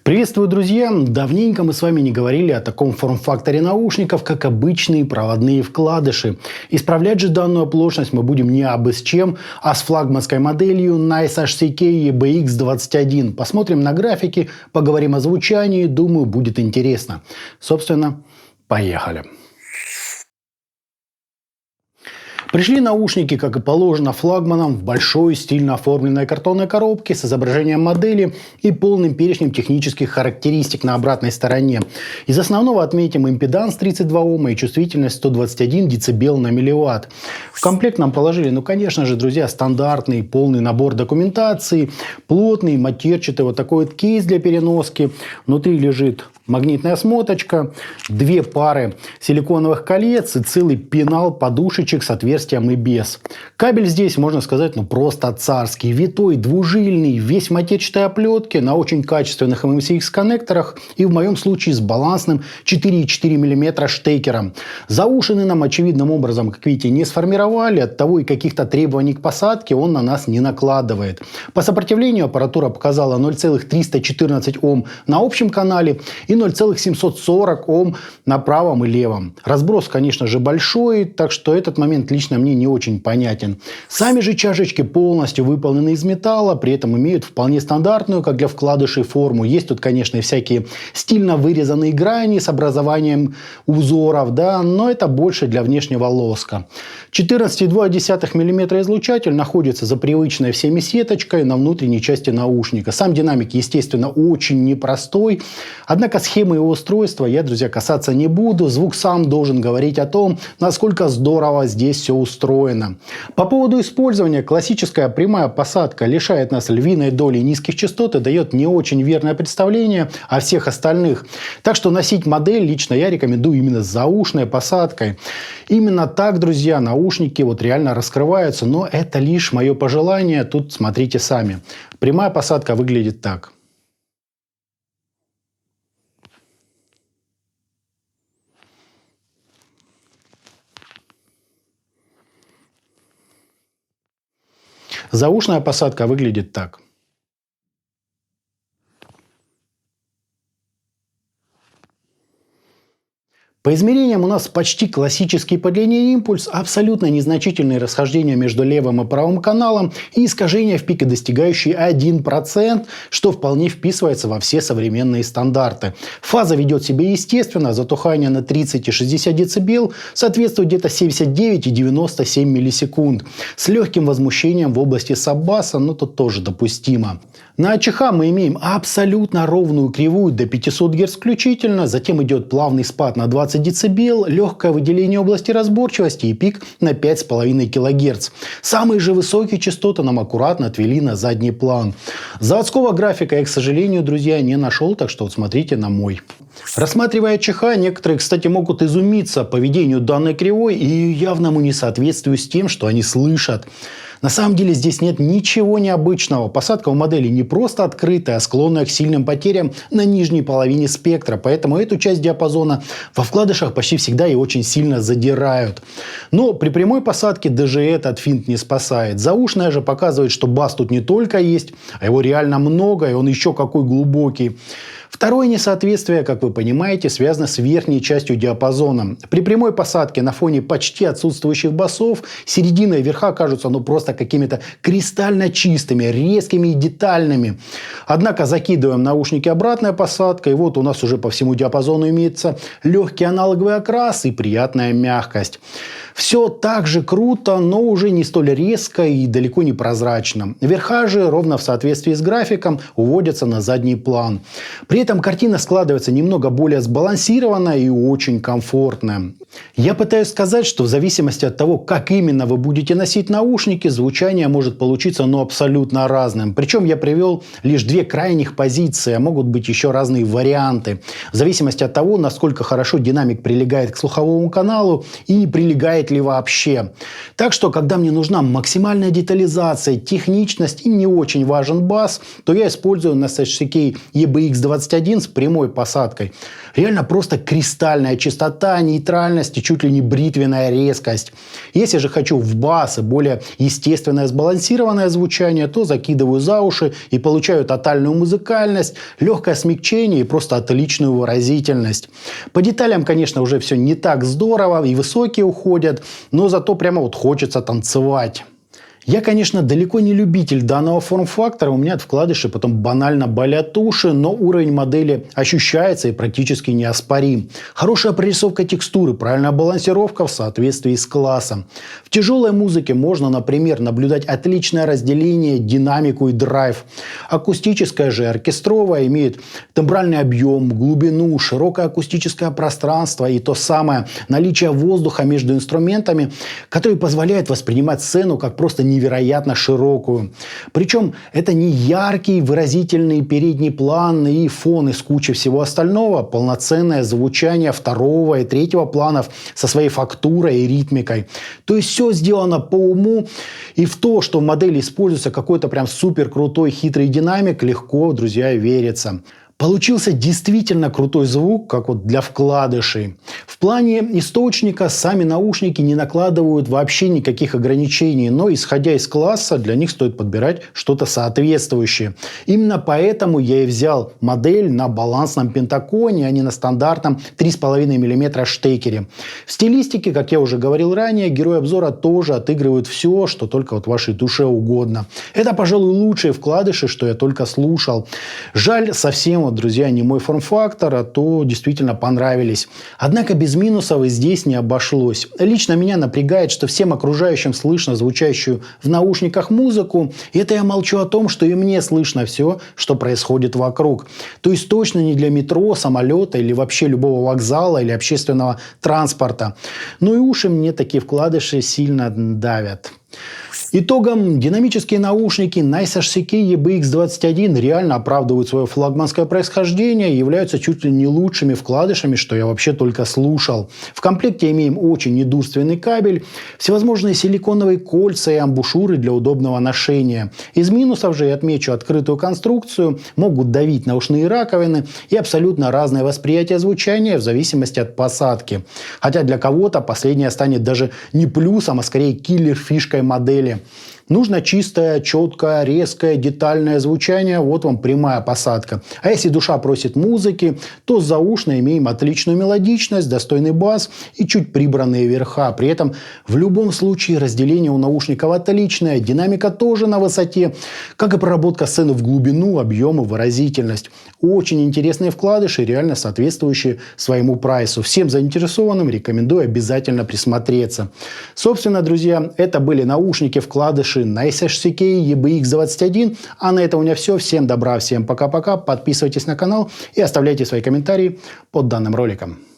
Приветствую, друзья! Давненько мы с вами не говорили о таком форм-факторе наушников, как обычные проводные вкладыши. Исправлять же данную оплошность мы будем не абы с чем, а с флагманской моделью Nice HCK EBX21. Посмотрим на графики, поговорим о звучании, думаю, будет интересно. Собственно, поехали! Пришли наушники, как и положено флагманам, в большой стильно оформленной картонной коробке с изображением модели и полным перечнем технических характеристик на обратной стороне. Из основного отметим импеданс 32 Ома и чувствительность 121 дБ на милливатт. В комплект нам положили, конечно же, друзья, стандартный полный набор документации, плотный, матерчатый вот такой вот кейс для переноски. Внутри лежит магнитная смоточка, две пары силиконовых колец и целый пенал подушечек с отверстием и без. Кабель здесь, можно сказать, просто царский. Витой, двужильный, весь в матерчатой оплетке, на очень качественных MMCX коннекторах и в моем случае с балансным 4,4 мм штекером. Заушины нам очевидным образом, как видите, не сформировали, оттого и каких-то требований к посадке он на нас не накладывает. По сопротивлению аппаратура показала 0,314 Ом на общем канале и 0,740 Ом на правом и левом. Разброс, конечно же, большой, так что этот момент лично мне не очень понятен. Сами же чашечки полностью выполнены из металла, при этом имеют вполне стандартную, как для вкладышей, форму. Есть тут, конечно, и всякие стильно вырезанные грани с образованием узоров, да, но это больше для внешнего лоска. 14,2 мм излучатель находится за привычной всеми сеточкой на внутренней части наушника. Сам динамик, естественно, очень непростой, однако схемы его устройства я, друзья, касаться не буду. Звук сам должен говорить о том, насколько здорово здесь все устроено. По поводу использования, классическая прямая посадка лишает нас львиной доли низких частот и дает не очень верное представление о всех остальных. Так что носить модель лично я рекомендую именно с заушной посадкой. Именно так, друзья, наушники вот реально раскрываются, но это лишь мое пожелание. Тут смотрите сами. Прямая посадка выглядит так. Заушная посадка выглядит так. По измерениям у нас почти классический по длине импульс, абсолютно незначительные расхождения между левым и правым каналом и искажения в пике, достигающие 1%, что вполне вписывается во все современные стандарты. Фаза ведет себя естественно, затухание на 30 и 60 дБ соответствует где-то 79 и 97 миллисекунд. С легким возмущением в области саббаса, но тут тоже допустимо. На АЧХ мы имеем абсолютно ровную кривую до 500 Гц включительно, затем идет плавный спад на 20 дБ, легкое выделение области разборчивости и пик на 5,5 кГц. Самые же высокие частоты нам аккуратно отвели на задний план. Заводского графика я, к сожалению, друзья, не нашел, так что вот смотрите на мой. Рассматривая АЧХ, некоторые, кстати, могут изумиться поведению данной кривой и ее явному несоответствию с тем, что они слышат. На самом деле здесь нет ничего необычного. Посадка у модели не просто открытая, а склонная к сильным потерям на нижней половине спектра. Поэтому эту часть диапазона во вкладышах почти всегда и очень сильно задирают. Но при прямой посадке даже этот финт не спасает. Заушная же показывает, что бас тут не только есть, а его реально много, и он еще какой глубокий. Второе несоответствие, как вы понимаете, связано с верхней частью диапазона. При прямой посадке на фоне почти отсутствующих басов середина и верха кажутся просто какими-то кристально чистыми, резкими и детальными. Однако закидываем наушники обратной посадкой, и вот у нас уже по всему диапазону имеется легкий аналоговый окрас и приятная мягкость. Все так же круто, но уже не столь резко и далеко не прозрачно. Верха же, ровно в соответствии с графиком, уводятся на задний план. При этом картина складывается немного более сбалансированная и очень комфортная. Я пытаюсь сказать, что в зависимости от того, как именно вы будете носить наушники, звучание может получиться абсолютно разным. Причем я привел лишь две крайних позиции, а могут быть еще разные варианты. В зависимости от того, насколько хорошо динамик прилегает к слуховому каналу и не прилегает ли вообще. Так что, когда мне нужна максимальная детализация, техничность и не очень важен бас, то я использую Nice HCK EBX21 с прямой посадкой. Реально просто кристальная чистота, нейтральность и чуть ли не бритвенная резкость. Если же хочу в бас и более естественный естественное сбалансированное звучание, то закидываю за уши и получаю тотальную музыкальность, легкое смягчение и просто отличную выразительность. По деталям, конечно, уже все не так здорово, и высокие уходят, но зато прямо вот хочется танцевать. Я, конечно, далеко не любитель данного форм-фактора, у меня от вкладышей потом банально болят уши, но уровень модели ощущается и практически неоспорим. Хорошая прорисовка текстуры, правильная балансировка в соответствии с классом. В тяжелой музыке можно, например, наблюдать отличное разделение, динамику и драйв. Акустическая же, оркестровая, имеет тембральный объем, глубину, широкое акустическое пространство и то самое наличие воздуха между инструментами, который позволяет воспринимать сцену как просто невероятно широкую. Причем это не яркий, выразительный передний план и фон из кучи всего остального. Полноценное звучание второго и третьего планов со своей фактурой и ритмикой. То есть все сделано по уму. И в то, что в модели используется какой-то прям супер крутой хитрый динамик, легко, друзья, верится. Получился действительно крутой звук, как вот для вкладышей. В плане источника сами наушники не накладывают вообще никаких ограничений, но исходя из класса для них стоит подбирать что-то соответствующее. Именно поэтому я и взял модель на балансном пентаконе, а не на стандартном 3,5 мм штекере. В стилистике, как я уже говорил ранее, герои обзора тоже отыгрывают все, что только вот вашей душе угодно. Это, пожалуй, лучшие вкладыши, что я только слушал. Жаль, совсем друзья, не мой форм-фактор, а то действительно понравились. Однако без минусов и здесь не обошлось. Лично меня напрягает, что всем окружающим слышно звучащую в наушниках музыку. И это я молчу о том, что и мне слышно все, что происходит вокруг. То есть точно не для метро, самолета или вообще любого вокзала или общественного транспорта. Ну и уши мне такие вкладыши сильно давят. Итогом, динамические наушники Nice HCK EBX21 реально оправдывают свое флагманское происхождение и являются чуть ли не лучшими вкладышами, что я вообще только слушал. В комплекте имеем очень недурственный кабель, всевозможные силиконовые кольца и амбушюры для удобного ношения. Из минусов же я отмечу открытую конструкцию, могут давить на ушные раковины и абсолютно разное восприятие звучания в зависимости от посадки. Хотя для кого-то последнее станет даже не плюсом, а скорее киллер-фишкой модели. Нужно чистое, четкое, резкое, детальное звучание. Вот вам прямая посадка. А если душа просит музыки, то с заушной имеем отличную мелодичность, достойный бас и чуть прибранные верха. При этом в любом случае разделение у наушников отличное, динамика тоже на высоте, как и проработка сцены в глубину, объем и выразительность. Очень интересные вкладыши, реально соответствующие своему прайсу. Всем заинтересованным рекомендую обязательно присмотреться. Собственно, друзья, это были наушники-вкладыши Nice HCK EBX21. А на этом у меня все. Всем добра, всем пока-пока. Подписывайтесь на канал и оставляйте свои комментарии под данным роликом.